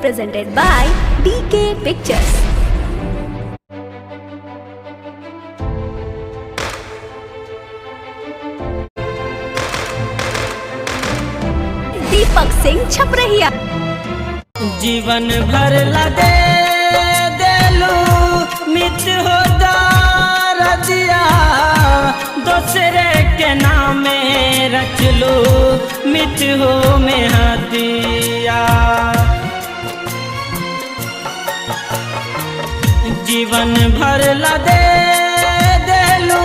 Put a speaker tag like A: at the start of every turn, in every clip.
A: presented by DK Pictures. Deepak Singh छपरहिया।
B: जीवन भर लदे देलू मित हो दिया, दूसरे के नामे रच लो मित हो में हदिया। जीवन भर लदे देलू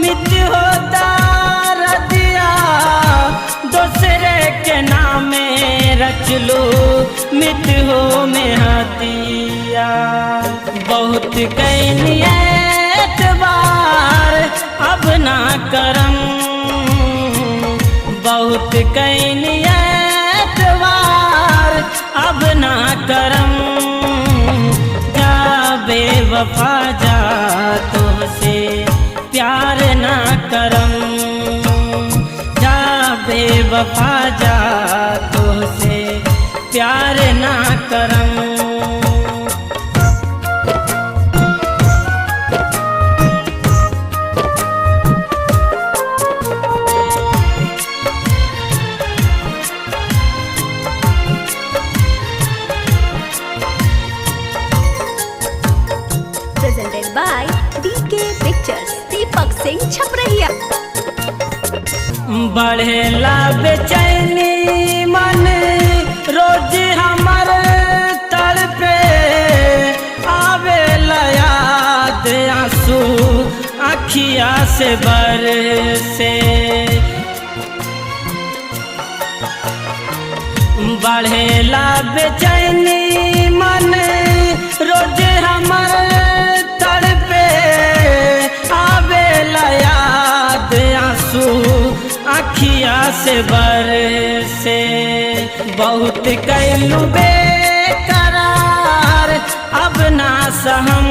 B: मित हो दिया, दूसरे के नामे रच लो मित हो में हदिया। बहुत कैनियत बार अब ना करम, बहुत कैनियत बार अब ना करम। जा बेवफा जा तो से प्यार ना करम, जा बेवफा जा तो से प्यार ना करम।
A: Presented by DK Pictures. Deepak Singh छपरहिया।
B: बढ़ेला बेचैनी मन रोज हमर तड़पे, आवेला याद आंसू आँखिया से बरसे। बढ़ेला बेचैनी मन रोज हमर तड़पे, आवेला याद आंसू आँखिया से बरसे। बहुत कैलू बेकरार अब ना सहम,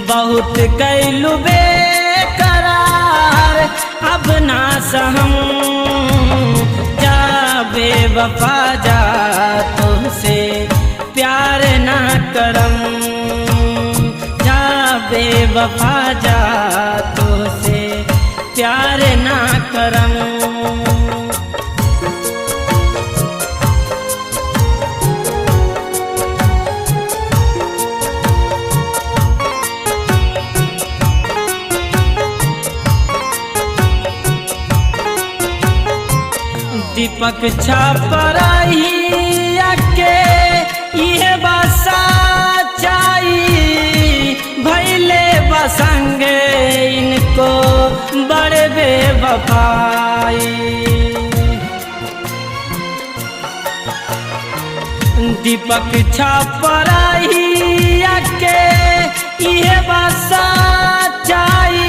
B: बहुत कैलू बेकरार अब ना सहम। जा बेवफा जा तुमसे प्यार ना करम, जा बेवफा जा तुमसे प्यार ना करम। दीपक छपरहिया के ये बसा चाई, भैले बसंग इनको बड़े बेवफाई। दीपक छपरहिया के ये बसा चाई,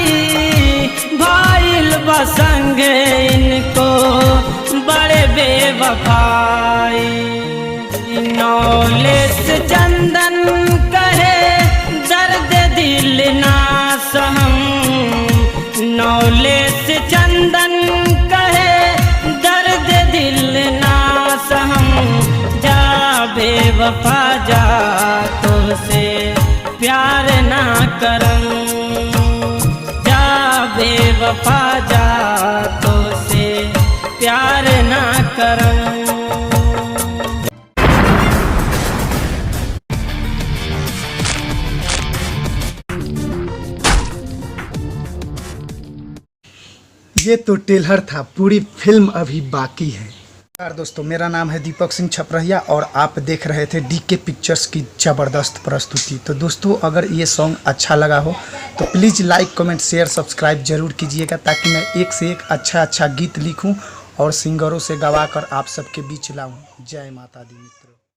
B: भैल बसंग इनको बड़े बेवफाई। नौलेस चंदन कहे दर्द दिल ना सहम, नौलेस चंदन कहे दर्द दिल ना सहम। जा बेवफा जा तुमसे प्यार ना करम, जा बेवफा जा तुमसे प्यार ना करम।
C: ये तो टेलर था, पूरी फिल्म अभी बाकी है। यार दोस्तों, मेरा नाम है दीपक सिंह छपरहिया और आप देख रहे थे डीके पिक्चर्स की ज़बरदस्त प्रस्तुति। तो दोस्तों, अगर ये सॉन्ग अच्छा लगा हो तो please like comment share subscribe जरूर कीजिएगा, ताकि मैं एक से एक अच्छा गीत लिखूं और सिंगरों से गवा कर आप सबके बीच लाऊं। जय माता दी मित्र।